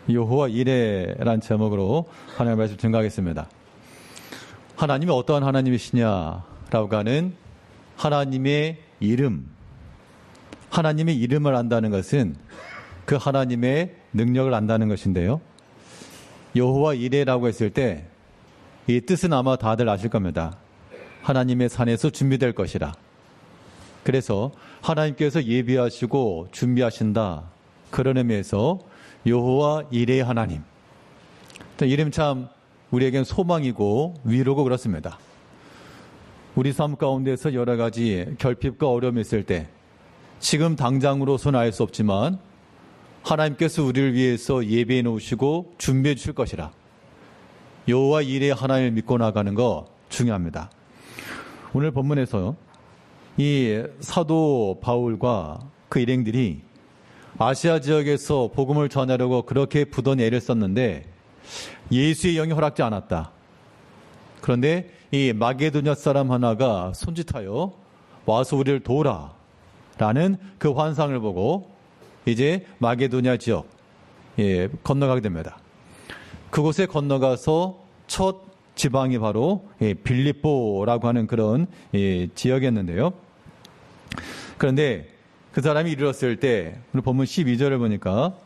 여호와 이레라는 제목으로 하나님의 말씀 증거하겠습니다. 하나님이 어떠한 하나님이시냐라고 하는 하나님의 이름, 하나님의 이름을 안다는 것은 그 하나님의 능력을 안다는 것인데요. 여호와 이레라고 했을 때 이 뜻은 아마 다들 아실 겁니다. 하나님의 산에서 준비될 것이라. 그래서 하나님께서 예비하시고 준비하신다. 그런 의미에서 여호와 이레 하나님. 이름 참 우리에겐 소망이고 위로고 그렇습니다. 우리 삶 가운데서 여러 가지 결핍과 어려움이 있을 때 지금 당장으로서는 알 수 없지만 하나님께서 우리를 위해서 예비해 놓으시고 준비해 주실 것이라. 여호와 이레 하나님을 믿고 나가는 거 중요합니다. 오늘 본문에서 이 사도 바울과 그 일행들이 아시아 지역에서 복음을 전하려고 그렇게 부던 애를 썼는데 예수의 영이 허락지 않았다. 그런데 이 마게도냐 사람 하나가 손짓하여 와서 우리를 도우라 라는 그 환상을 보고 이제 마게도냐 지역 건너가게 됩니다. 그곳에 건너가서 첫 지방이 바로 빌립보라고 하는 그런 지역이었는데요. 그런데 그 사람이 이르렀을 때 오늘 본문 12절을 보니까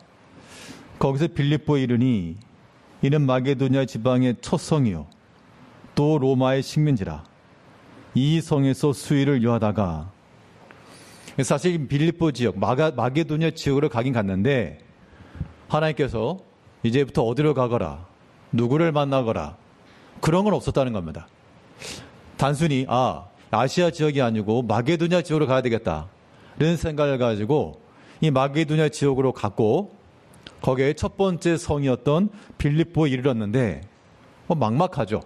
거기서 빌립보에 이르니 이는 마게도냐 지방의 첫 성이요 또 로마의 식민지라. 이 성에서 수의를 유하다가 사실 빌립보 지역 마게도냐 지역으로 가긴 갔는데 하나님께서 이제부터 어디로 가거라 누구를 만나거라 그런 건 없었다는 겁니다. 단순히 아시아 지역이 아니고 마게도냐 지역으로 가야 되겠다 이런 생각을 가지고 이 마게도냐 지역으로 갔고 거기에 첫 번째 성이었던 빌립보에 이르렀는데 막막하죠.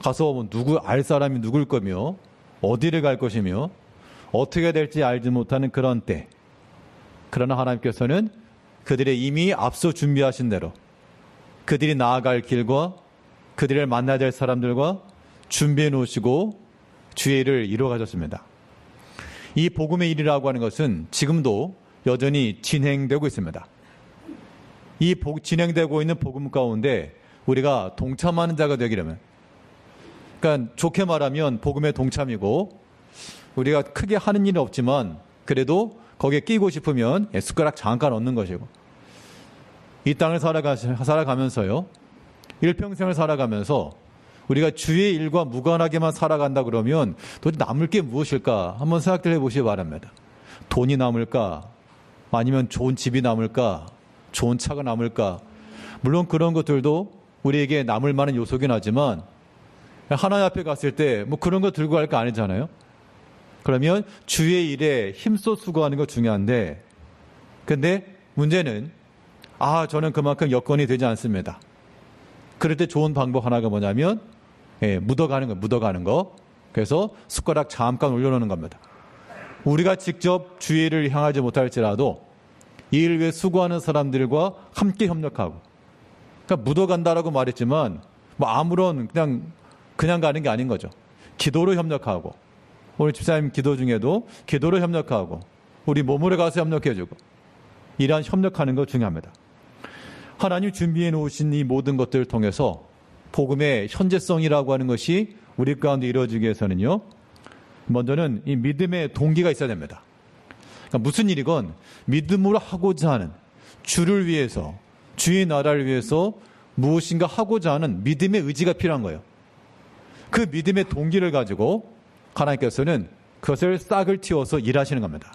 가서 누구 알 사람이 누굴 거며 어디를 갈 것이며 어떻게 될지 알지 못하는 그런 때, 그러나 하나님께서는 그들의 이미 앞서 준비하신 대로 그들이 나아갈 길과 그들을 만나야 될 사람들과 준비해 놓으시고 주의 일을 이루어 가셨습니다. 이 복음의 일이라고 하는 것은 지금도 여전히 진행되고 있습니다. 이 진행되고 있는 복음 가운데 우리가 동참하는 자가 되기려면, 그러니까 좋게 말하면 복음의 동참이고 우리가 크게 하는 일은 없지만 그래도 거기에 끼고 싶으면 숟가락 잠깐 얻는 것이고, 이 땅을 살아가면서요 일평생을 살아가면서 우리가 주의 일과 무관하게만 살아간다 그러면 도대체 남을 게 무엇일까 한번 생각들 해보시기 바랍니다. 돈이 남을까? 아니면 좋은 집이 남을까? 좋은 차가 남을까? 물론 그런 것들도 우리에게 남을 만한 요소긴 하지만 하나님 앞에 갔을 때 뭐 그런 거 들고 갈 거 아니잖아요. 그러면 주의 일에 힘써 수고하는 거 중요한데, 근데 문제는 저는 그만큼 여건이 되지 않습니다. 그럴 때 좋은 방법 하나가 뭐냐면 묻어가는 거. 그래서 숟가락 잠깐 올려놓는 겁니다. 우리가 직접 주의 일을 향하지 못할지라도 이 일을 위해 수고하는 사람들과 함께 협력하고, 그러니까 묻어간다라고 말했지만 뭐 아무런 그냥 가는 게 아닌 거죠. 기도로 협력하고, 오늘 집사님 기도 중에도 기도로 협력하고 우리 몸으로 가서 협력해주고 이러한 협력하는 거 중요합니다. 하나님 준비해 놓으신 이 모든 것들을 통해서 복음의 현재성이라고 하는 것이 우리 가운데 이루어지기 위해서는요, 먼저는 이 믿음의 동기가 있어야 됩니다. 그러니까 무슨 일이건 믿음으로 하고자 하는, 주를 위해서 주의 나라를 위해서 무엇인가 하고자 하는 믿음의 의지가 필요한 거예요. 그 믿음의 동기를 가지고 하나님께서는 그것을 싹을 틔워서 일하시는 겁니다.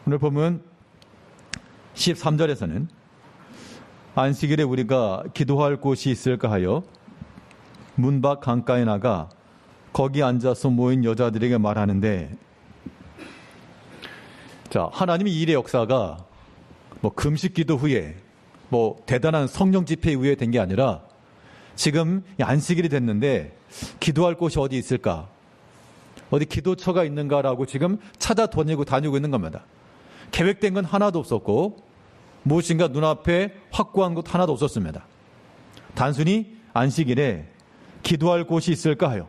오늘 보면 13절에서는 안식일에 우리가 기도할 곳이 있을까 하여 문 밖 강가에 나가 거기 앉아서 모인 여자들에게 말하는데, 하나님의 일의 역사가 뭐 금식 기도 후에 뭐 대단한 성령 집회 이후에 된 게 아니라 지금 안식일이 됐는데 기도할 곳이 어디 있을까? 어디 기도처가 있는가라고 지금 다니고 있는 겁니다. 계획된 건 하나도 없었고 무엇인가 눈앞에 확고한 것 하나도 없었습니다. 단순히 안식일에 기도할 곳이 있을까 하여.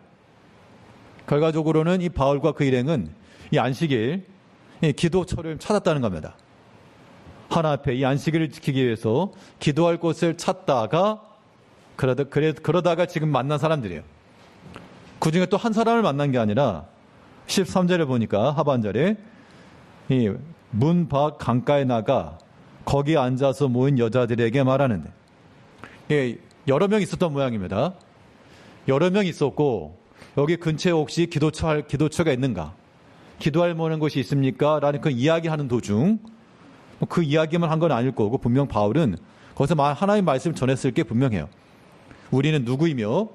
결과적으로는 이 바울과 그 일행은 이 안식일 기도처를 찾았다는 겁니다. 하나님 앞에 이 안식일을 지키기 위해서 기도할 곳을 찾다가 그러다가 지금 만난 사람들이에요. 그 중에 또 한 사람을 만난 게 아니라 13절에 보니까 하반절에 이 문 밖 강가에 나가 거기 앉아서 모인 여자들에게 말하는데, 예, 여러 명 있었던 모양입니다. 여러 명 있었고 여기 근처에 혹시 기도처가 있는가? 기도할 만한 곳이 있습니까? 라는 그 이야기하는 도중 그 이야기만 한 건 아닐 거고 분명 바울은 거기서 하나님의 말씀을 전했을 게 분명해요. 우리는 누구이며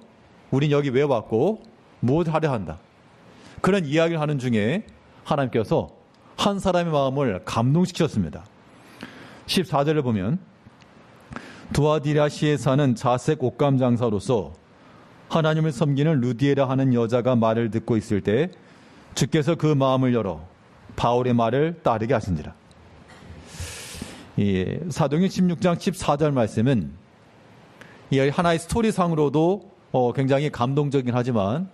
우린 여기 왜 왔고 무엇을 하려 한다. 그런 이야기를 하는 중에 하나님께서 한 사람의 마음을 감동시켰습니다. 14절을 보면 두아디라시에 사는 자색 옷감 장사로서 하나님을 섬기는 루디에라 하는 여자가 말을 듣고 있을 때 주께서 그 마음을 열어 바울의 말을 따르게 하신지라. 이 사도행전 16장 14절 말씀은 이 하나의 스토리상으로도 굉장히 감동적이긴 하지만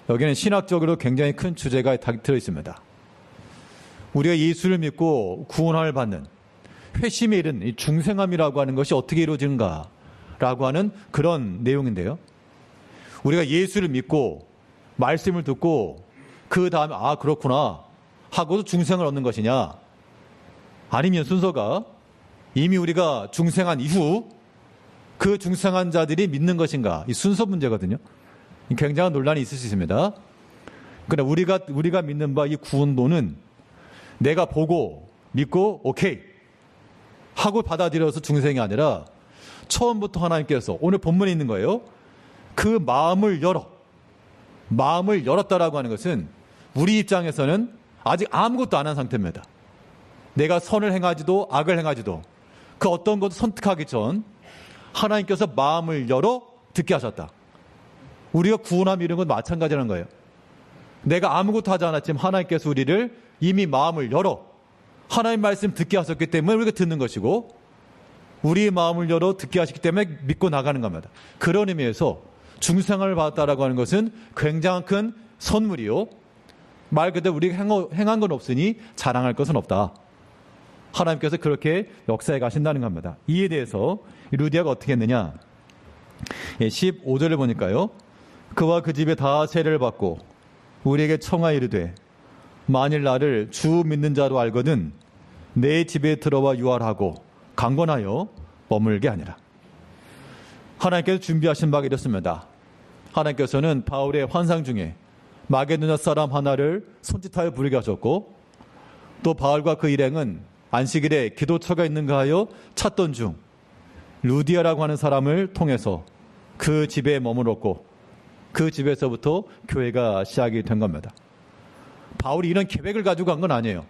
여기는 신학적으로 굉장히 큰 주제가 들어있습니다. 우리가 예수를 믿고 구원을 받는 회심에 이른 이 중생함이라고 하는 것이 어떻게 이루어지는가라고 하는 그런 내용인데요. 우리가 예수를 믿고 말씀을 듣고 그 다음에 그렇구나 하고도 중생을 얻는 것이냐, 아니면 순서가 이미 우리가 중생한 이후 그 중생한 자들이 믿는 것인가, 이 순서 문제거든요. 굉장한 논란이 있을 수 있습니다. 그러나 우리가 믿는 바 이 구원도는 내가 보고 믿고 오케이 하고 받아들여서 중생이 아니라 처음부터 하나님께서 오늘 본문에 있는 거예요. 그 마음을 열었다라고 하는 것은 우리 입장에서는 아직 아무것도 안 한 상태입니다. 내가 선을 행하지도 악을 행하지도 그 어떤 것도 선택하기 전 하나님께서 마음을 열어 듣게 하셨다. 우리가 구원함 이런 건 마찬가지라는 거예요. 내가 아무것도 하지 않았지만 하나님께서 우리를 이미 마음을 열어 하나님 말씀 듣게 하셨기 때문에 우리가 듣는 것이고, 우리의 마음을 열어 듣게 하셨기 때문에 믿고 나가는 겁니다. 그런 의미에서 중생을 받았다라고 하는 것은 굉장한 큰 선물이요, 말 그대로 우리가 행한 건 없으니 자랑할 것은 없다. 하나님께서 그렇게 역사해 가신다는 겁니다. 이에 대해서 루디아가 어떻게 했느냐, 15절을 보니까요, 그와 그 집에 다 세례를 받고 우리에게 청하 이르되 만일 나를 주 믿는 자로 알거든 내 집에 들어와 유할하고 강권하여 머물게 하니라. 하나님께서 준비하신 바가 이렇습니다. 하나님께서는 바울의 환상 중에 마게도냐 사람 하나를 손짓하여 부르게 하셨고, 또 바울과 그 일행은 안식일에 기도처가 있는가 하여 찾던 중 루디아라고 하는 사람을 통해서 그 집에 머물렀고 그 집에서부터 교회가 시작이 된 겁니다. 바울이 이런 계획을 가지고 간 건 아니에요.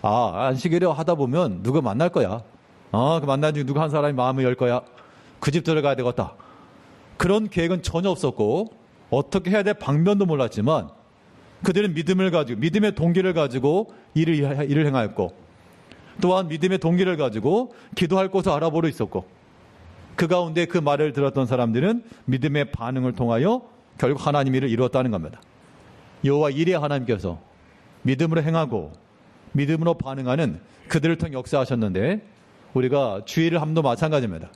안식일에 하다 보면 누가 만날 거야. 그 만난 중에 누가 한 사람이 마음을 열 거야. 그 집 들어가야 되겠다. 그런 계획은 전혀 없었고 어떻게 해야 될 방면도 몰랐지만 그들은 믿음을 가지고, 믿음의 동기를 가지고 일을 행하였고, 또한 믿음의 동기를 가지고 기도할 곳을 알아보러 있었고, 그 가운데 그 말을 들었던 사람들은 믿음의 반응을 통하여 결국 하나님 일을 이루었다는 겁니다. 여호와 이레 하나님께서 믿음으로 행하고 믿음으로 반응하는 그들을 통해 역사하셨는데, 우리가 주일을 함도 마찬가지입니다.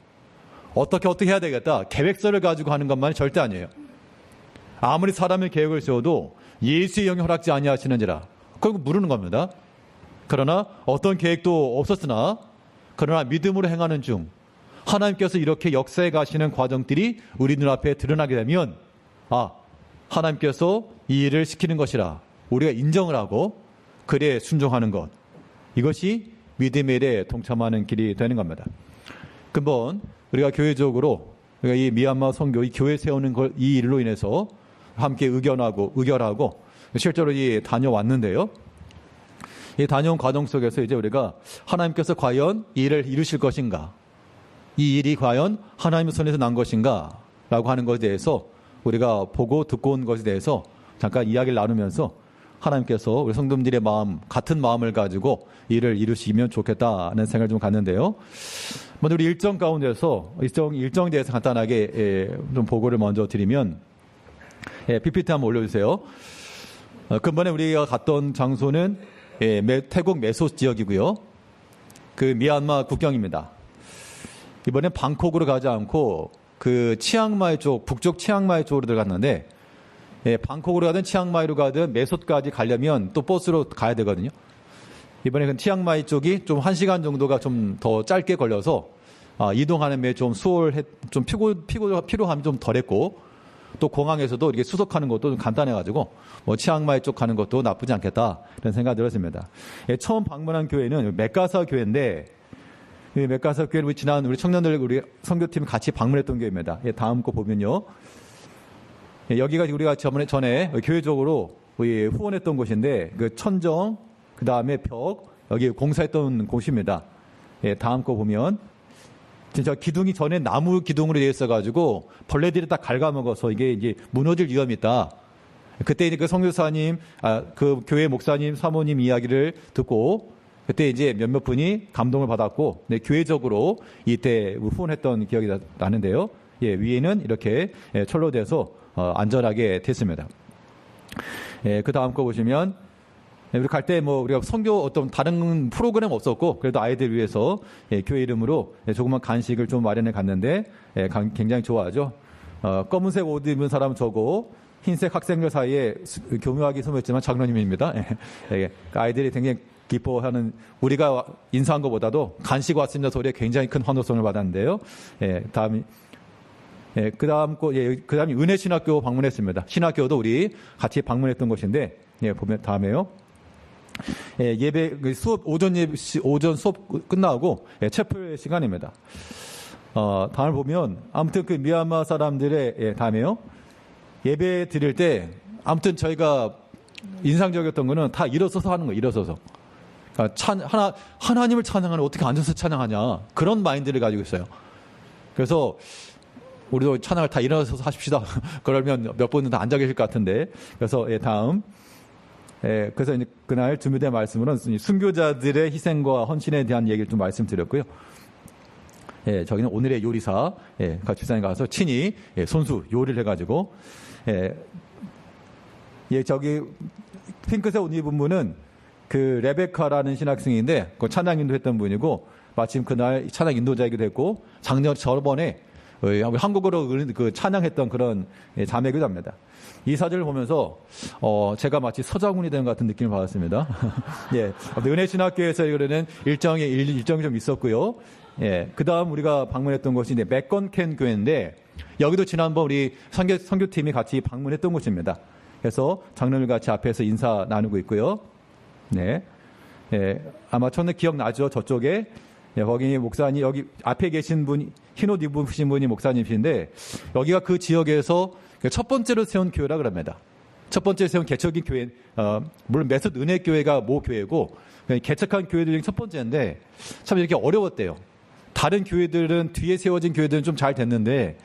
어떻게 해야 되겠다 계획서를 가지고 하는 것만이 절대 아니에요. 아무리 사람의 계획을 세워도 예수의 영이 허락지 아니하시는지라 그걸 물으는 겁니다. 그러나 어떤 계획도 없었으나 그러나 믿음으로 행하는 중 하나님께서 이렇게 역사해 가시는 과정들이 우리 눈앞에 드러나게 되면 하나님께서 이 일을 시키는 것이라 우리가 인정을 하고 그래 순종하는 것, 이것이 믿음의 일에 동참하는 길이 되는 겁니다. 근본 우리가 교회적으로 우리가 이 미얀마 선교, 이 교회 세우는 이 일로 인해서 함께 의결하고 실제로 다녀왔는데요. 이 다녀온 과정 속에서 이제 우리가 하나님께서 과연 이 일을 이루실 것인가, 이 일이 과연 하나님의 손에서 난 것인가 라고 하는 것에 대해서 우리가 보고 듣고 온 것에 대해서 잠깐 이야기를 나누면서 하나님께서 우리 성도들의 마음, 같은 마음을 가지고 일을 이루시면 좋겠다는 생각을 좀 갖는데요. 먼저 우리 일정 가운데서 일정에 대해서 간단하게 좀 보고를 먼저 드리면, PPT 한번 올려주세요. 근본에 우리가 갔던 장소는 태국 메소 지역이고요. 그 미얀마 국경입니다. 이번엔 방콕으로 가지 않고 그 치앙마이 쪽, 북쪽 치앙마이 쪽으로 들어갔는데, 예, 방콕으로 가든 치앙마이로 가든 메솥까지 가려면 또 버스로 가야 되거든요. 이번에 그 치앙마이 쪽이 좀 1시간 정도가 좀 더 짧게 걸려서 이동하는 데 좀 좀 피로함이 좀 덜했고, 또 공항에서도 이렇게 수속하는 것도 좀 간단해가지고 뭐 치앙마이 쪽 가는 것도 나쁘지 않겠다 이런 생각이 들었습니다. 예, 처음 방문한 교회는 메카사 교회인데, 이 메카사 교회를 우리 청년들 우리 선교팀 같이 방문했던 교회입니다. 예, 다음 거 보면요. 예, 여기가 우리가 전에 교회적으로 후원했던 곳인데, 그 천정, 그 다음에 벽, 여기 공사했던 곳입니다. 예, 다음 거 보면, 진짜 기둥이 전에 나무 기둥으로 되어 있어가지고 벌레들이 다 갉아먹어서 이게 이제 무너질 위험이 있다. 그때 이제 그 선교사님, 그 교회 목사님, 사모님 이야기를 듣고 그때 이제 몇몇 분이 감동을 받았고, 네, 교회적으로 이때 후원했던 기억이 나는데요. 예, 위에는 이렇게 철로돼서 안전하게 됐습니다. 예, 그 다음 거 보시면, 우리 갈 때 뭐 우리가 선교 어떤 다른 프로그램 없었고, 그래도 아이들 위해서 교회 이름으로 조그만 간식을 좀 마련해 갔는데, 굉장히 좋아하죠. 검은색 옷 입은 사람은 저고, 흰색 학생들 사이에 교묘하게 숨었지만 장로님입니다. 아이들이 굉장히 기뻐하는, 우리가 인사한 것보다도 간식 왔습니다 소리에 굉장히 큰 환호성을 받았는데요. 그 다음이 은혜신학교 방문했습니다. 신학교도 우리 같이 방문했던 곳인데, 보면 다음에요. 예배 수업 오전 수업 끝나고 채플 시간입니다. 다음을 보면 아무튼 그 미얀마 사람들의 다음에요. 예배 드릴 때 아무튼 저희가 인상적이었던 거는 다 일어서서 하는 거예요. 일어서서. 그러니까 하나님을 찬양하는 어떻게 앉아서 찬양하냐, 그런 마인드를 가지고 있어요. 그래서 우리도 찬양을 다 일어서서 하십시다. 그러면 몇 분은 다 앉아 계실 것 같은데. 그래서 다음. 그래서 이제 그날 준비된 말씀으로는 순교자들의 희생과 헌신에 대한 얘기를 좀 말씀드렸고요. 저기는 오늘의 요리사, 주사님 가서 친히 손수 요리를 해가지고, 저기 핑크색 옷 입은 분은 그 레베카라는 신학생인데, 그 찬양 인도했던 분이고, 마침 그날 찬양 인도자이기도 했고, 저번에 한국어로 그 찬양했던 그런 자매기도 합니다. 이 사진을 보면서 제가 마치 서장훈이 된 것 같은 느낌을 받았습니다. 예, 은혜신학교에서 이거는 일정이 좀 있었고요. 예, 그 다음 우리가 방문했던 곳이 이제 맥건캔 교회인데, 여기도 지난번 우리 선교팀이 같이 방문했던 곳입니다. 그래서 장로들 같이 앞에서 인사 나누고 있고요. 네, 아마 처음에 기억나죠? 저쪽에. 거기 목사님, 여기 앞에 계신 분이, 흰옷 입으신 분이 목사님이신데, 여기가 그 지역에서 첫 번째로 세운 교회라 그럽니다. 첫 번째 세운 개척인 교회, 물론 메소드 은혜교회가 모 교회고, 개척한 교회들 중에 첫 번째인데, 참 이렇게 어려웠대요. 다른 교회들은, 뒤에 세워진 교회들은 좀 잘 됐는데,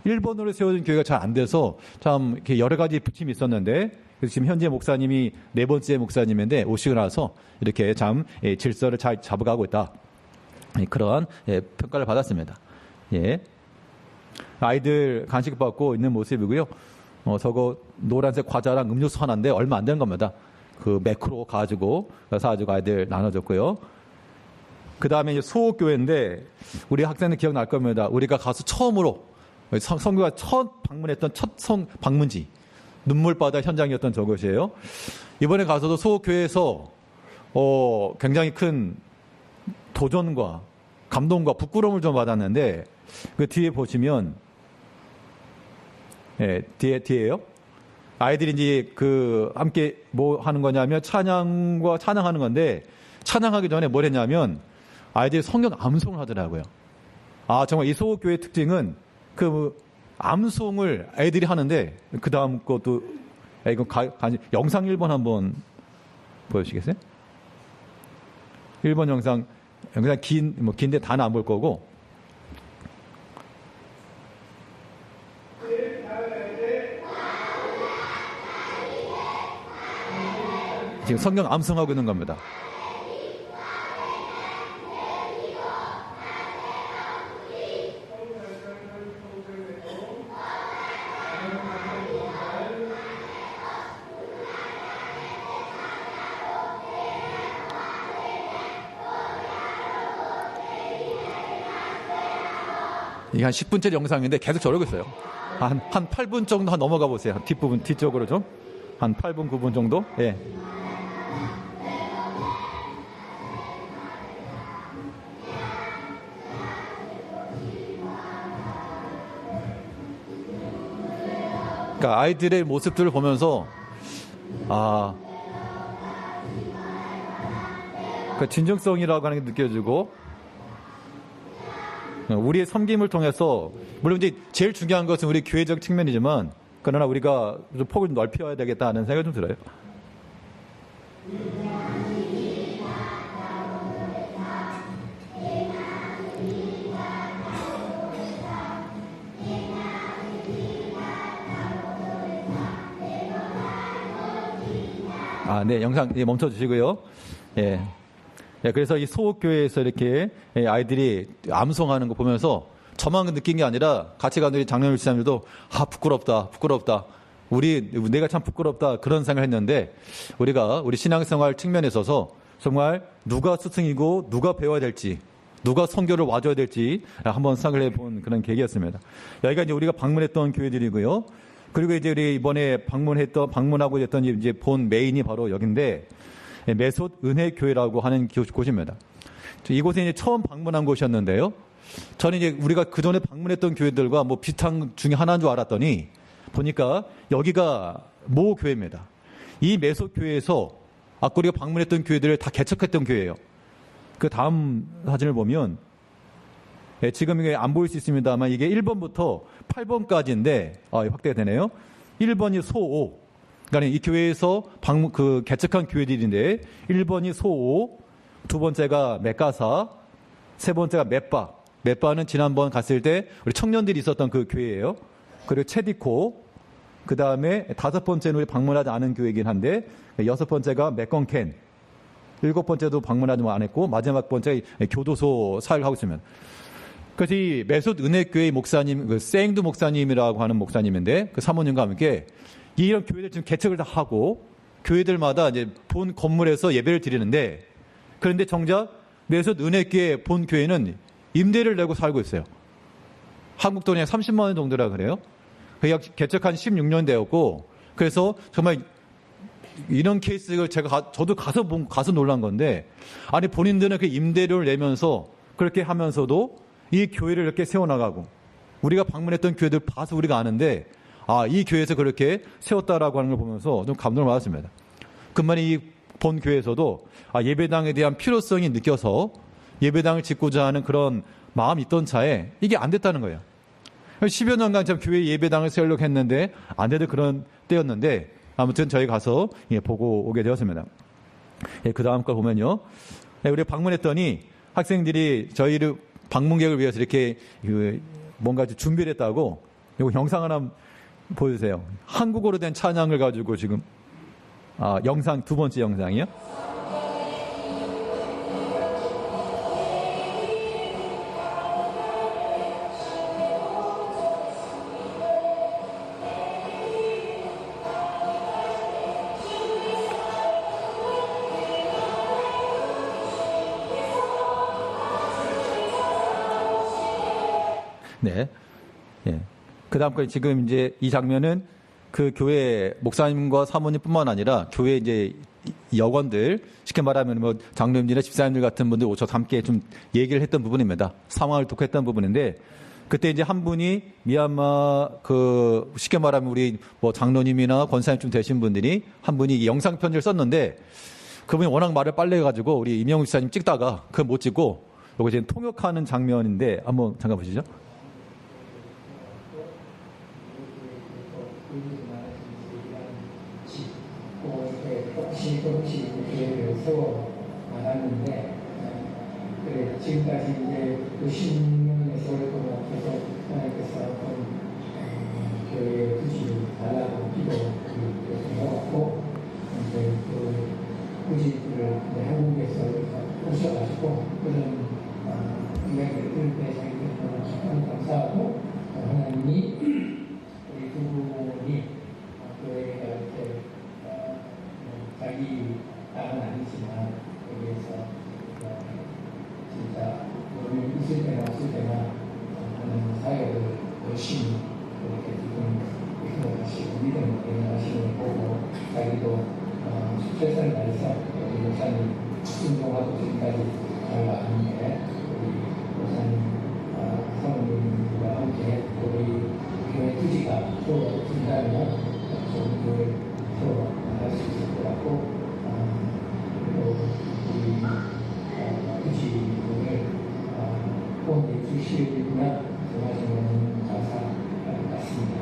1번으로 세워진 교회가 잘 안 돼서, 참 이렇게 여러 가지 부침이 있었는데, 그래서 지금 현재 목사님이 4번째 목사님인데, 오시고 나서 이렇게 참 질서를 잘 잡아가고 있다. 그러한 평가를 받았습니다. 예. 아이들 간식 받고 있는 모습이고요. 저거 노란색 과자랑 음료수 하나인데 얼마 안 되는 겁니다. 그 매크로 사가지고 아이들 나눠줬고요. 그 다음에 소호교회인데, 우리 학생들 기억날 겁니다. 우리가 가서 처음으로 성교가 첫 방문했던 첫 방문지, 눈물바다 현장이었던 저것이에요. 이번에 가서도 소호교회에서 굉장히 큰 도전과 감동과 부끄러움을 좀 받았는데, 그 뒤에 보시면, 뒤에요. 아이들이 이제 함께 뭐 하는 거냐면 찬양하는 건데, 찬양하기 전에 뭘 했냐면, 아이들이 성경 암송을 하더라고요. 정말 이 소호교회 특징은 그 암송을 애들이 하는데, 그 다음 것도, 이거 영상 1번 한번 보여주시겠어요? 1번 영상 긴데 다는 안 볼 거고. 지금 성경 암송하고 있는 겁니다. 이게 한 10분짜리 영상인데 계속 저러고 있어요. 한 8분 정도 한 넘어가 보세요. 뒷부분, 뒤쪽으로 좀. 한 8분, 9분 정도? 예. 그러니까 아이들의 모습들을 보면서, 그 진정성이라고 하는 게 느껴지고, 우리의 섬김을 통해서, 물론 이제 제일 중요한 것은 우리 교회적 측면이지만, 그러나 우리가 좀 폭을 좀 넓혀야 되겠다는 생각이 좀 들어요. 네, 영상 멈춰 주시고요. 예. 그래서 이 소옥교회에서 이렇게 아이들이 암송하는 거 보면서 저만 느낀 게 아니라 같이 가는 우리 장로님 지사님들도 부끄럽다. 내가 참 부끄럽다 그런 생각을 했는데 우리 신앙생활 측면에 있어서 정말 누가 스승이고 누가 배워야 될지 누가 선교를 와줘야 될지 한번 생각을 해본 그런 계기였습니다. 여기가 이제 우리가 방문했던 교회들이고요. 그리고 이제 우리 이번에 방문하고 했던 이제 본 메인이 바로 여긴데 메솥 은혜교회라고 하는 곳입니다. 이곳에 이제 처음 방문한 곳이었는데요. 저는 이제 우리가 그 전에 방문했던 교회들과 뭐 비슷한 중에 하나인 줄 알았더니 보니까 여기가 모 교회입니다. 이 메솥 교회에서 아까 우리가 방문했던 교회들을 다 개척했던 교회예요. 그 다음 사진을 보면 지금 이게 안 보일 수 있습니다만 이게 1번부터 8번까지인데 확대가 되네요. 1번이 소오. 그러니까 이 교회에서 개척한 교회들인데 1번이 소오, 두 번째가 메가사, 세 번째가 맷바. 맷바는 지난번 갔을 때 우리 청년들이 있었던 그 교회예요. 그리고 체디코. 그 다음에 다섯 번째는 우리 방문하지 않은 교회이긴 한데 여섯 번째가 메건켄. 일곱 번째도 방문하지 안 했고 마지막 번째 교도소 사역을 하고 있습니다. 그래서 이 메솥 은혜교회 목사님, 생두 목사님이라고 하는 목사님인데 그 사모님과 함께 이런 교회들 지금 개척을 다 하고 교회들마다 이제 본 건물에서 예배를 드리는데 그런데 정작 메솥 은혜교회 본 교회는 임대를 내고 살고 있어요. 한국 돈이 한 30만 원 정도라 그래요. 개척한 16년 되었고 그래서 정말 이런 케이스를 저도 가서 놀란 건데 아니 본인들은 그 임대료를 내면서 그렇게 하면서도 이 교회를 이렇게 세워나가고 우리가 방문했던 교회들 봐서 우리가 아는데 이 교회에서 그렇게 세웠다라고 하는 걸 보면서 좀 감동을 받았습니다. 그만이 이 본 교회에서도 예배당에 대한 필요성이 느껴서 예배당을 짓고자 하는 그런 마음이 있던 차에 이게 안 됐다는 거예요. 10여 년간 참 교회 예배당을 세우려고 했는데 안 되던 그런 때였는데 아무튼 저희 가서 보고 오게 되었습니다. 그 다음 걸 보면요. 우리 방문했더니 학생들이 저희를 방문객을 위해서 이렇게 뭔가 준비를 했다고 이거 영상 하나 보여주세요. 한국어로 된 찬양을 가지고 지금 영상 두 번째 영상이요. 네. 예. 그 다음 거 지금 이제 이 장면은 그 교회 목사님과 사모님뿐만 아니라 교회 이제 여건들 쉽게 말하면 뭐 장로님이나 집사님들 같은 분들 오셔서 함께 좀 얘기를 했던 부분입니다. 상황을 독했던 부분인데 그때 이제 한 분이 미얀마 쉽게 말하면 우리 뭐 장로님이나 권사님 좀 되신 분들이 한 분이 영상 편지를 썼는데 그분이 워낙 말을 빨리 해가지고 우리 임영웅 집사님 찍다가 그걸 못 찍고 이거 지금 통역하는 장면인데 한번 잠깐 보시죠. 조금씩 교회를 세워 나갔는데 지금까지 이제 50년의 세월 동안 계속 하나님께서 교회 부지 달라고 기도를 해왔고 이제 그 부지를 한국에서 오셔가지고 그런 이야기를 들을 때 저희들은 참 감사하고 하나님이 우리 두 분이 교회가 이렇게 자기 딸은 아니지만 여기에서 진짜 우리 있을 때나 없을 때나 하는 열심히 이렇게 두분 기도하시고 믿음을 하시는 걸 보고 자기도 최선을 다해서 우리 목사님 순종하고 지금까지 잘 나왔는데 우리 목사님 사모님과 함께 우리 교회 부지가 또 준다면 좋은 교회 또 할 수 있을 것 같고 또 우리 부지를 후원해 주시면 정말 정말 감사할 것 같습니다.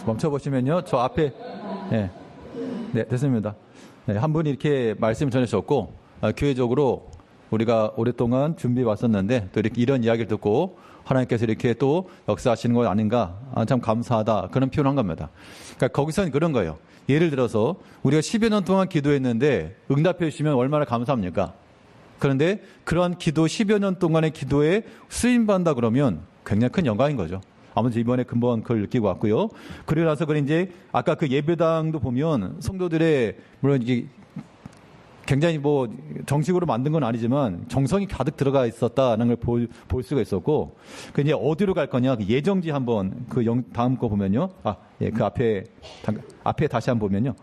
멈춰보시면요. 저 앞에, 네, 됐습니다. 네, 한 분이 이렇게 말씀을 전해주셨고, 교회적으로 우리가 오랫동안 준비해 왔었는데, 또 이렇게 이런 이야기를 듣고, 하나님께서 이렇게 또 역사하시는 것 아닌가, 참 감사하다. 그런 표현을 한 겁니다. 그러니까 거기서는 그런 거예요. 예를 들어서, 우리가 10여 년 동안 기도했는데, 응답해 주시면 얼마나 감사합니까? 그런데 그러한 기도, 10여 년 동안의 기도에 쓰임받는다 그러면 굉장히 큰 영광인 거죠. 아무튼 이번에 근본 그걸 느끼고 왔고요. 그러고 나서 그래 이제 아까 그 예배당도 보면 성도들의 물론 이게 굉장히 뭐 정식으로 만든 건 아니지만 정성이 가득 들어가 있었다는 걸 볼 수가 있었고, 그 이제 어디로 갈 거냐 그 예정지 한번 그 다음 거 보면요. 그 앞에 다시 한번 보면요.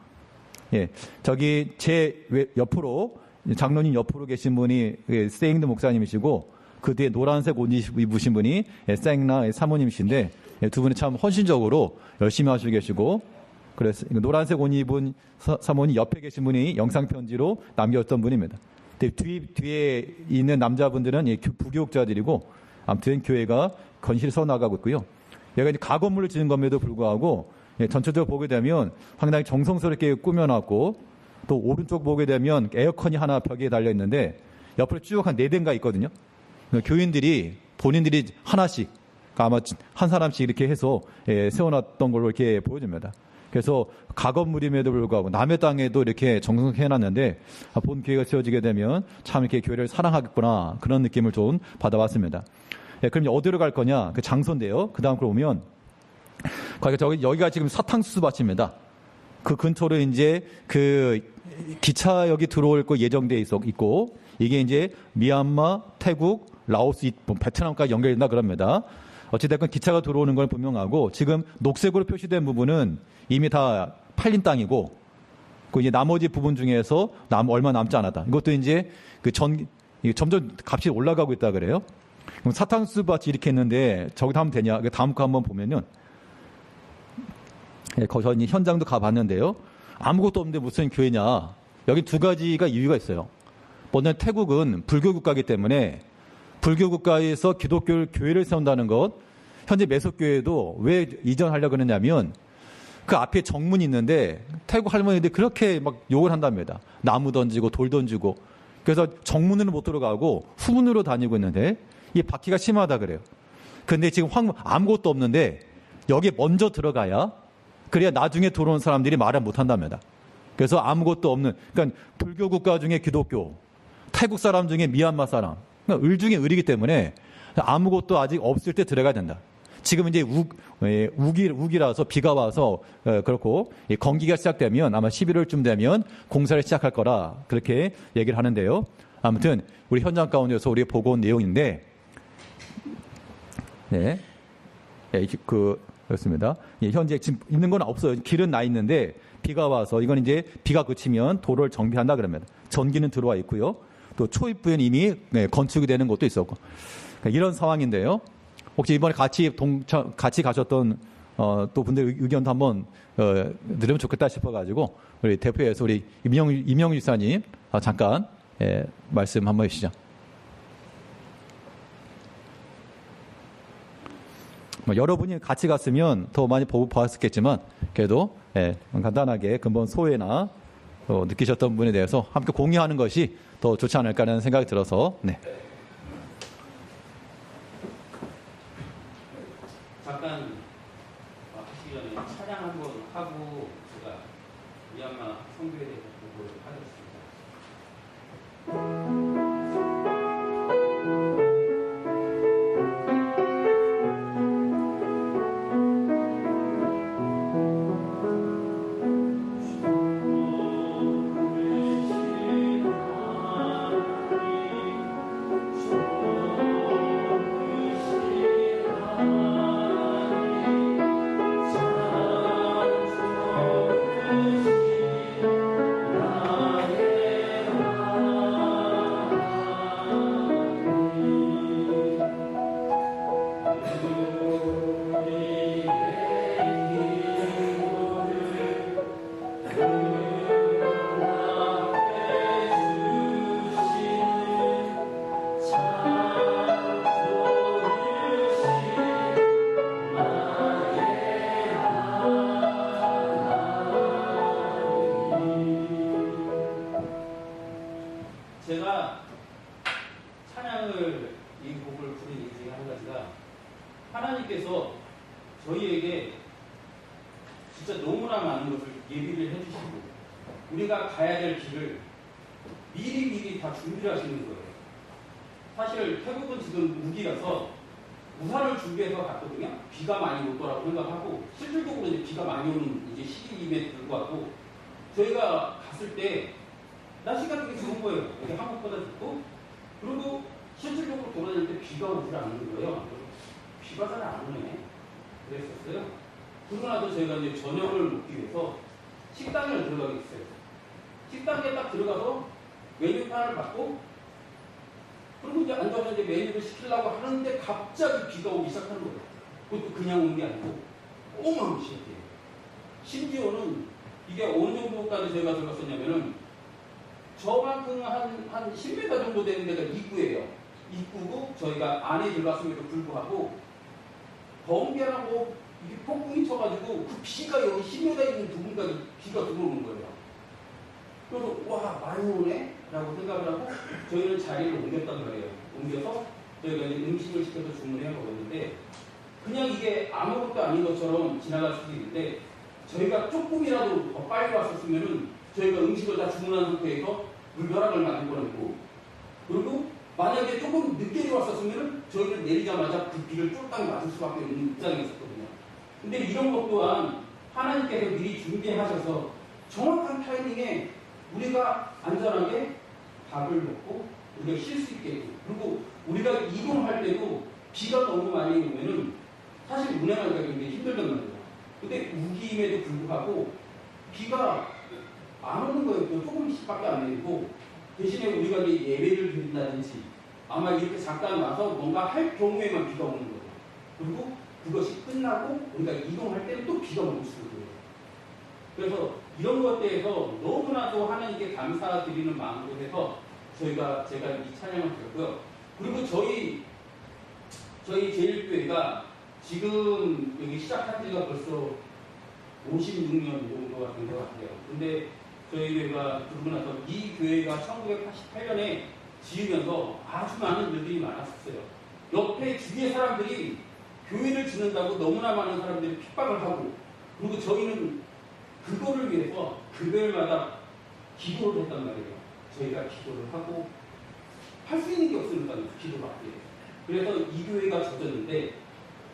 저기 제 옆으로 장로님 옆으로 계신 분이 세잉드 목사님이시고, 그 뒤에 노란색 옷 입으신 분이 쌩나 사모님이신데, 두 분이 참 헌신적으로 열심히 하시고 계시고, 그래서 노란색 옷 입은 사모님 옆에 계신 분이 영상 편지로 남겼던 분입니다. 뒤에 있는 남자분들은 부교육자들이고, 아무튼 교회가 건실히 서나가고 있고요. 얘가 이제 가건물을 지은 것에도 불구하고 전체적으로 보게 되면 상당히 정성스럽게 꾸며놨고, 또 오른쪽 보게 되면 에어컨이 하나 벽에 달려 있는데 옆으로 쭉 한 4대인가 있거든요. 교인들이 본인들이 하나씩 아마 한 사람씩 이렇게 해서 세워놨던 걸로 이렇게 보여줍니다. 그래서 가건물임에도 불구하고 남의 땅에도 이렇게 정성스럽게 해놨는데 본 교회가 세워지게 되면 참 이렇게 교회를 사랑하겠구나, 그런 느낌을 좀 받아봤습니다. 그럼 어디로 갈 거냐? 그 장소인데요. 그 다음 걸 보면 여기가 지금 사탕수수 밭입니다. 그 근처로 이제 그 기차역이 들어올 거 예정돼 있고, 이게 이제 미얀마, 태국, 라오스, 베트남까지 연결된다 그럽니다. 어찌됐건 기차가 들어오는 건 분명하고, 지금 녹색으로 표시된 부분은 이미 다 팔린 땅이고, 그 이제 나머지 부분 중에서 얼마 남지 않았다. 이것도 이제 점점 값이 올라가고 있다 그래요. 그럼 사탕수수 밭이 이렇게 했는데 저기다 하면 되냐? 다음 거 한번 보면은, 저희 현장도 가봤는데요. 아무것도 없는데 무슨 교회냐? 여기 두 가지가 이유가 있어요. 먼저 태국은 불교 국가이기 때문에 불교 국가에서 기독교 교회를 세운다는 것, 현재 매석교회도 왜 이전하려고 그러냐면 그 앞에 정문이 있는데 태국 할머니들이 그렇게 막 욕을 한답니다. 나무 던지고 돌 던지고. 그래서 정문으로 못 들어가고 후문으로 다니고 있는데 이 바퀴가 심하다 그래요. 근데 지금 아무것도 없는데 여기 먼저 들어가야, 그래야 나중에 들어온 사람들이 말을 못 한답니다. 그래서 아무것도 없는, 그러니까 불교 국가 중에 기독교, 태국 사람 중에 미얀마 사람, 그러니까 을 중에 을이기 때문에 아무것도 아직 없을 때 들어가야 된다. 지금 이제 우기라서 비가 와서 그렇고, 건기가 시작되면 아마 11월쯤 되면 공사를 시작할 거라 그렇게 얘기를 하는데요. 아무튼 우리 현장 가운데서 우리가 보고 온 내용인데, 그렇습니다. 현재 지금 있는 건 없어요. 길은 나 있는데 비가 와서, 이건 이제 비가 그치면 도로를 정비한다 그럽니다. 전기는 들어와 있고요. 또 초입부엔 이미 건축이 되는 곳도 있었고, 그러니까 이런 상황인데요. 혹시 이번에 같이 가셨던 또 분들 의견도 한번 들으면 좋겠다 싶어가지고 우리 대표에서 우리 임영유 지사님 잠깐 말씀 한번 해주시죠. 여러분이 같이 갔으면 더 많이 보았었겠지만, 그래도 간단하게 근본 소회나 느끼셨던 분에 대해서 함께 공유하는 것이 더 좋지 않을까라는 생각이 들어서. 잠깐 하시기 전에 차량 한번 하고 제가 미얀마 선교에 대해서 보고를 하겠습니다. 하나님께서 저희에게 진짜 너무나 많은 것을 예비를 해주시고 우리가 가야 될 길을 미리 다 준비를 하시는 거예요. 사실 태국은 지금 우기라서 우산을 준비해서 갔거든요. 비가 많이 올 거라고 생각하고 실질적으로 이제 비가 많이 오는 이제 시기임에 불구하고 저희가 갔을 때 날씨가 되게 좋은 거예요. 여기 한국보다 좋고 그리고 실질적으로 돌아다닐 때 비가 오질 않는 거예요. 비가 잘 안 오네. 그랬었어요. 그러고 나서 저희가 이제 저녁을 먹기 위해서 식당에 들어가게 됐어요. 식당에 딱 들어가서 메뉴판을 받고 그리고 이제 앉아서 이제 메뉴를 시키려고 하는데 갑자기 비가 오기 시작하는 거예요. 그것도 그냥 온 게 아니고 어마무시했대요. 심지어는 이게 어느 정도까지 저희가 들어갔었냐면은 저만큼 한 10m 정도 되는 데가 입구예요. 입구고 저희가 안에 들어갔음에도 불구하고 번개라고 이게 폭풍이 쳐가지고 그 비가 여기 10m 있는 부분까지 비가 들어오는 거예요. 그래서 와 많이 오네? 라고 생각을 하고 저희는 자리를 옮겼단 말이에요. 옮겨서 저희가 이제 음식을 시켜서 주문해 먹었는데 그냥 이게 아무것도 아닌 것처럼 지나갈 수도 있는데 저희가 조금이라도 더 빨리 왔었으면은 저희가 음식을 다 주문한 상태에서 물벼락을 맞을 뻔했고 그리고 만약에 조금 늦게 왔었으면은 저희는 내리자마자 그 비를 쫄딱 맞을 수밖에 없는 입장이 있었거든요. 근데 이런 것 또한 하나님께서 미리 준비하셔서 정확한 타이밍에 우리가 안전하게 밥을 먹고 우리가 쉴 수 있게 그리고 우리가 이동할 때도 비가 너무 많이 오면은 사실 운행하기가 굉장히 힘들단 말이에요. 근데 우기임에도 불구하고 비가 안 오는 거예요. 조금씩밖에 안 내리고 대신에 우리가 이제 예배를 드린다든지 아마 이렇게 잠깐 와서 뭔가 할 경우에만 비가 오는 거예요. 그리고 그것이 끝나고 우리가 이동할 때는 또 비가 멈추는 거예요. 그래서 이런 것에 대해서 너무나도 하나님께 감사드리는 마음으로 해서 제가 이 찬양을 드렸고요. 그리고 저희 제일교회가 지금 여기 시작한 지가 벌써 56년 정도가 된 것 같아요. 근데 저희 교회가 그러고 나서 이 교회가 1988년에 지으면서 아주 많은 일들이 많았었어요. 옆에 주위의 사람들이 교회를 짓는다고 너무나 많은 사람들이 핍박을 하고 그리고 저희는 그거를 위해서 금요일마다 기도를 했단 말이에요. 저희가 기도를 하고 할 수 있는 게 없으니까요. 기도밖에. 그래서 이 교회가 젖었는데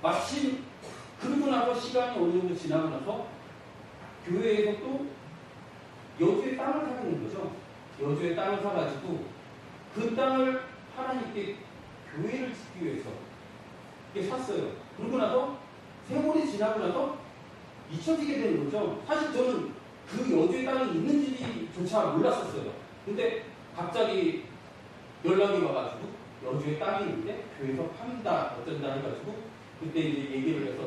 마침 그러고 나서 시간이 어느 정도 지나고 나서 교회에서 또 여주의 땅을 사게 된 거죠. 여주의 땅을 사가지고 그 땅을 하나님께 교회를 짓기 위해서 이렇게 샀어요. 그러고 나서 세월이 지나고 나서 잊혀지게 되는 거죠. 사실 저는 그 여주의 땅이 있는지조차 몰랐었어요. 근데 갑자기 연락이 와가지고 여주의 땅이 있는데 교회에서 판다 어쩐다 해가지고 그때 이제 얘기를 해서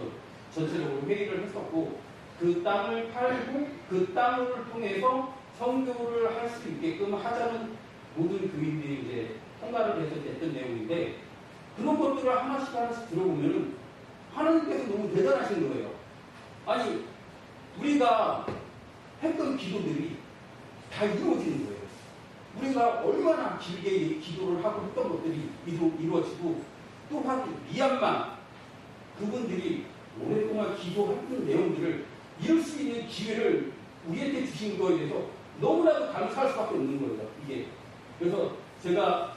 전체적으로 회의를 했었고 그 땅을 팔고 그 땅을 통해서 선교를 할 수 있게끔 하자는 모든 교인들이 이제 통과를 해서 됐던 내용인데 그런 것들을 하나씩 들어보면은 하나님께서 너무 대단하신 거예요. 아니 우리가 했던 기도들이 다 이루어지는 거예요. 우리가 얼마나 길게 기도를 하고 했던 것들이 이루어지고 또한 미얀마 그분들이 오랫동안 기도했던 내용들을 이룰 수 있는 기회를 우리한테 주신 거에 대해서 너무나도 감사할 수밖에 없는 거예요. 이게 그래서 제가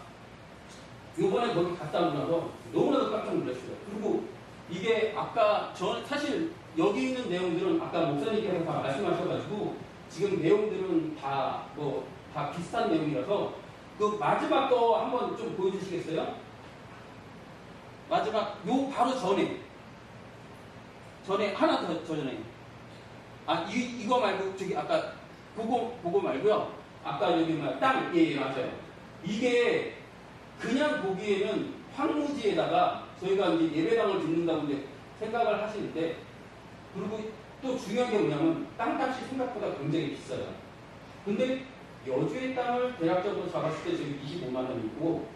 이번에 거기 갔다 오고 나서 너무나도 깜짝 놀랐어요. 그리고 이게 아까 사실 여기 있는 내용들은 아까 목사님께서 다 말씀하셔가지고 지금 내용들은 다 비슷한 내용이라서 그 마지막 거 한번 좀 보여주시겠어요? 마지막 요 바로 전에 하나 더 전에 이거 말고 저기 아까 그거 말고요. 아까 여기 땅 맞아요. 이게 그냥 보기에는 황무지에다가 저희가 이제 예배당을 짓는다고 이제 생각을 하시는데 그리고 또 중요한 게 뭐냐면 땅값이 생각보다 굉장히 비싸요. 근데 여주의 땅을 대략적으로 잡았을 때 지금 25만 원이고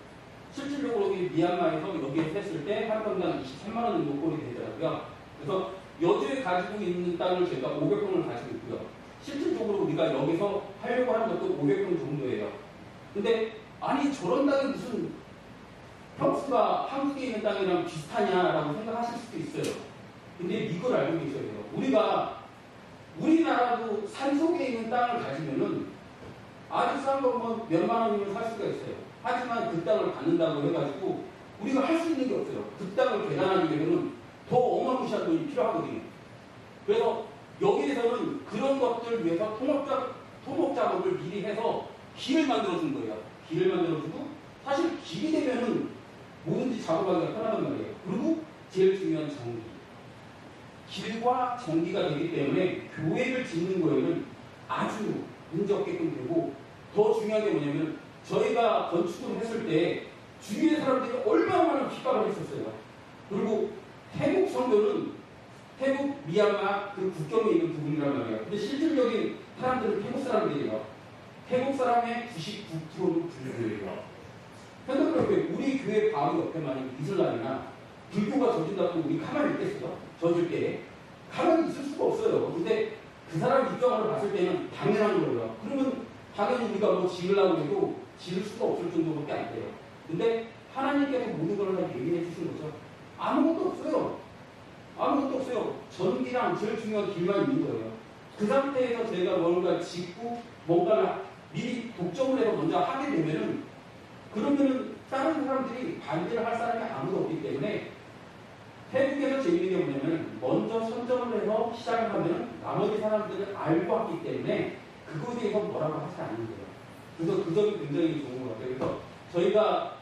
실질적으로 미얀마에서 여기에 했을 때 한 평당 23만 원 정도 꼴이 되더라고요. 그래서 여주에 가지고 있는 땅을 저희가 500평을 가지고 있고요. 실질적으로 우리가 여기서 하려고 하는 것도 500평 정도예요. 근데 아니 저런 땅이 무슨 평수가 한국에 있는 땅이랑 비슷하냐라고 생각하실 수도 있어요. 근데 이걸 알고 계셔야 돼요. 우리나라도 산 속에 있는 땅을 가지면은 아주 싼 거 뭐 몇만 원이면 살 수가 있어요. 하지만 그 땅을 받는다고 해가지고 우리가 할 수 있는 게 없어요. 그 땅을 개간하기 위해서는 더 어마무시한 돈이 필요하거든요. 그래서 여기에서는 그런 것들을 위해서 토목 작업을 미리 해서 길을 만들어준 거예요. 길을 만들어주고 사실 길이 되면은 뭐든지 작업하기가 편하단 말이에요. 그리고 제일 중요한 전기. 길과 전기가 되기 때문에 교회를 짓는 거에는 아주 문제 없게끔 되고 더 중요한 게 뭐냐면 저희가 건축을 했을 때 주위의 사람들이 얼마나 많은 핍박을 했었어요. 그리고 태국 선교는 태국 미얀마 그 국경에 있는 부분이란 말이에요. 근데 실질적인 사람들은 태국 사람들이에요. 태국 사람의 99%는 불교예요. 생각해보세요. 우리 교회 바로 옆에 만약 이슬람이나 불교가 져진다고 우리 가만히 있겠어요? 져질 때 가만히 있을 수가 없어요. 근데 그 사람 입장으로 봤을 때는 당연한 거예요. 그러면 당연히 우리가 뭐 지으려고 해도 지을 수가 없을 정도밖에 안 돼요. 근데 하나님께서 모든 걸 다 얘기해 주신 거죠. 아무것도 없어요. 아무것도 없어요. 전기랑 제일 중요한 길만 있는 거예요. 그 상태에서 저희가 뭔가 짓고 뭔가 미리 독점을 해서 먼저 하게 되면은 그러면은 다른 사람들이 반대를 할 사람이 아무도 없기 때문에 태국에서 재밌는 게 뭐냐면 먼저 선점을 해서 시작을 하면 나머지 사람들을 알고 왔기 때문에 그거에 대해서 뭐라고 하지 않는 거예요. 그래서 그 점이 굉장히 좋은 것 같아요. 그래서 저희가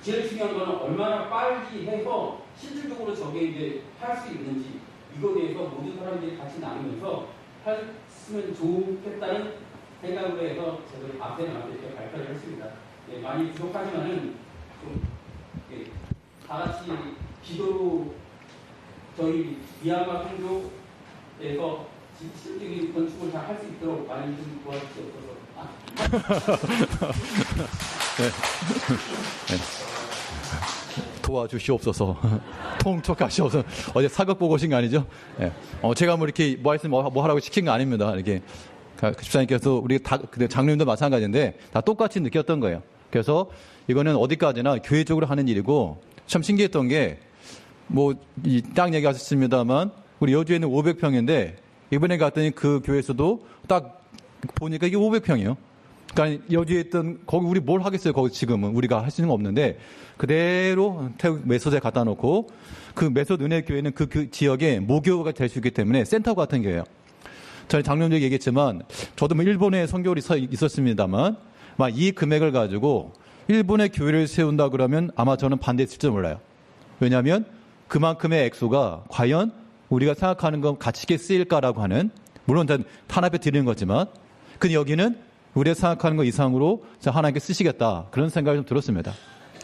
제일 중요한 거는 얼마나 빨리 해서 실질적으로 저게 이제 할 수 있는지 이거에 대해서 모든 사람들이 같이 나누면서 했으면 좋겠다는 생각으로 해서 저희 앞에 나와서 이렇게 발표를 했습니다. 예, 많이 부족하지만은 좀 다 같이 기도로 저희 미얀마 선교에서 실질적인 건축을 잘 할 수 있도록 많이 좀 도와주시옵소서. 네. 도와주시옵소서. 통촉하시옵소서. 어제 사극 보고 오신 거 아니죠? 네. 제가 뭐 이렇게 뭐 하라고 시킨 거 아닙니다. 이렇게 집사님께서 우리 다 장로님도 마찬가지인데 다 똑같이 느꼈던 거예요. 그래서 이거는 어디까지나 교회적으로 하는 일이고 참 신기했던 게 뭐 이 땅 얘기하셨습니다만 우리 여주에는 500평인데 이번에 갔더니 그 교회에서도 딱 보니까 이게 500평이에요. 그러니까 여주에 있던 거기 우리 뭘 하겠어요. 거기 지금은 우리가 할 수 있는 거 없는데 그대로 태국 메소드에 갖다 놓고 그 메소드 은혜 교회는 그 지역에 모교가 될 수 있기 때문에 센터 같은 교회예요. 저희 장로님도 얘기했지만 저도 뭐 일본에 선교를 있었습니다만 막 이 금액을 가지고 일본의 교회를 세운다 그러면 아마 저는 반대했을지 몰라요. 왜냐하면 그만큼의 액수가 과연 우리가 생각하는 건 가치 있게 쓰일까라고 하는 물론 탄압에 드리는 거지만 근데 여기는 우리가 생각하는 것 이상으로 하나님께 쓰시겠다 그런 생각이 좀 들었습니다.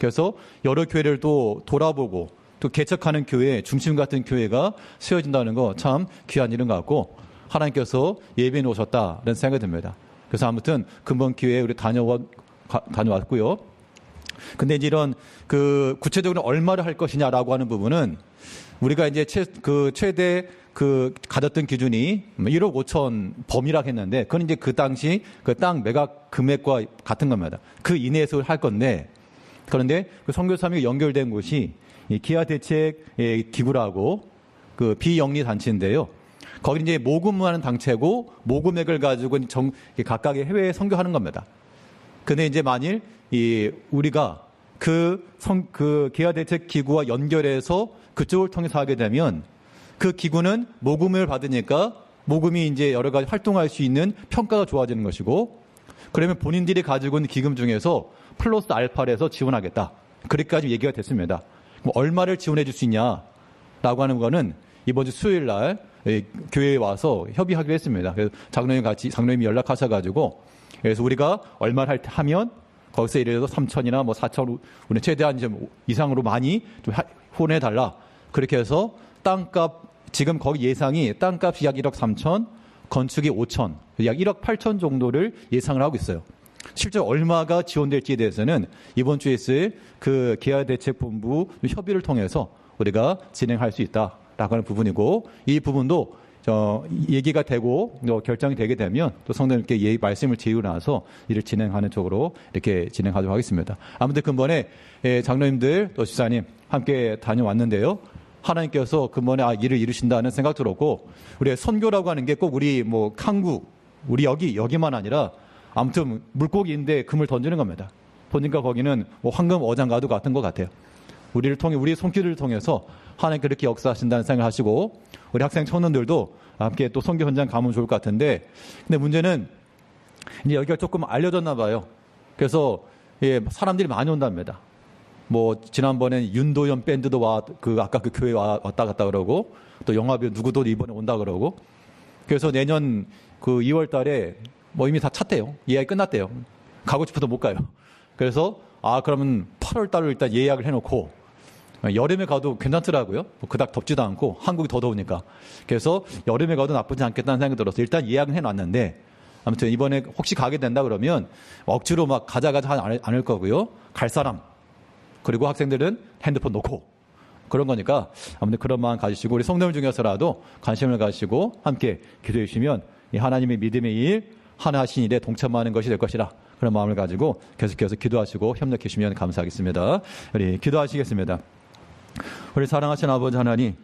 그래서 여러 교회를 또 돌아보고 또 개척하는 교회 중심 같은 교회가 세워진다는 거 참 귀한 일인 것 같고 하나님께서 예배해 놓으셨다는 생각이 듭니다. 그래서 아무튼 근본 기회에 우리 다녀왔고요. 근데 이제 이런 구체적으로 얼마를 할 것이냐라고 하는 부분은 우리가 이제 최대 가졌던 기준이 1억 5천 범위라고 했는데 그건 이제 그 당시 그 땅 매각 금액과 같은 겁니다. 그 이내에서 할 건데 그런데 그 선교사님이 연결된 곳이 이 기아대책 기구라고 그 비영리 단체인데요. 거기 이제 모금하는 단체고 모금액을 가지고 각각의 해외에 선교하는 겁니다. 근데 이제 만일 우리가 그 기아대책 기구와 연결해서 그쪽을 통해서 하게 되면 그 기구는 모금을 받으니까 모금이 이제 여러 가지 활동할 수 있는 평가가 좋아지는 것이고 그러면 본인들이 가지고 있는 기금 중에서 플러스 알파를 해서 지원하겠다. 그렇게까지 얘기가 됐습니다. 뭐 얼마를 지원해 줄 수 있냐라고 하는 거는 이번 주 수요일 날 교회에 와서 협의하기로 했습니다. 그래서 장로님이 연락하셔가지고 그래서 우리가 얼마를 하면 거기서 예를 들어서 3천이나 뭐 4천 우리 최대한 좀 이상으로 많이 좀 후원해달라. 그렇게 해서 땅값 지금 거기 예상이 땅값이 약 1억 3천, 건축이 5천, 약 1억 8천 정도를 예상을 하고 있어요. 실제 얼마가 지원될지에 대해서는 이번 주에 있을 그 계약대책본부 협의를 통해서 우리가 진행할 수 있다라고 하는 부분이고 이 부분도 얘기가 되고 결정이 되게 되면 또 성도님께 말씀을 드리고 나서 일을 진행하는 쪽으로 이렇게 진행하도록 하겠습니다. 아무튼 근본에 장로님들 또 집사님 함께 다녀왔는데요. 하나님께서 근본에 일을 이루신다는 생각 들었고, 우리의 선교라고 하는 게 꼭 우리 한국, 우리 여기만 아니라 아무튼 물고기인데 금을 던지는 겁니다. 보니까 거기는 황금 어장과도 같은 것 같아요. 우리를 통해, 우리의 손길을 통해서 하나님 그렇게 역사하신다는 생각을 하시고, 우리 학생 청년들도 함께 또 선교 현장 가면 좋을 것 같은데, 근데 문제는 이제 여기가 조금 알려졌나 봐요. 그래서 사람들이 많이 온답니다. 지난번엔 윤도현 밴드도 아까 그 교회 왔다 갔다 그러고, 또 영화배우 누구도 이번에 온다 그러고, 그래서 내년 2월 달에 이미 다 찼대요. 예약이 끝났대요. 가고 싶어도 못 가요. 그래서 그러면 8월 달로 일단 예약을 해놓고, 여름에 가도 괜찮더라고요. 그닥 덥지도 않고, 한국이 더 더우니까. 그래서 여름에 가도 나쁘지 않겠다는 생각이 들어서 일단 예약은 해놨는데, 아무튼 이번에 혹시 가게 된다 그러면 억지로 가자 하지 않을 거고요. 갈 사람, 그리고 학생들은 핸드폰 놓고 그런 거니까 아무튼 그런 마음 가지시고, 우리 성도들 중에서라도 관심을 가지시고 함께 기도해 주시면 이 하나님의 믿음의 일, 하나 하신 일에 동참하는 것이 될 것이라, 그런 마음을 가지고 계속해서 기도하시고 협력해 주시면 감사하겠습니다. 우리 기도하시겠습니다. 우리 사랑하신 아버지 하나님,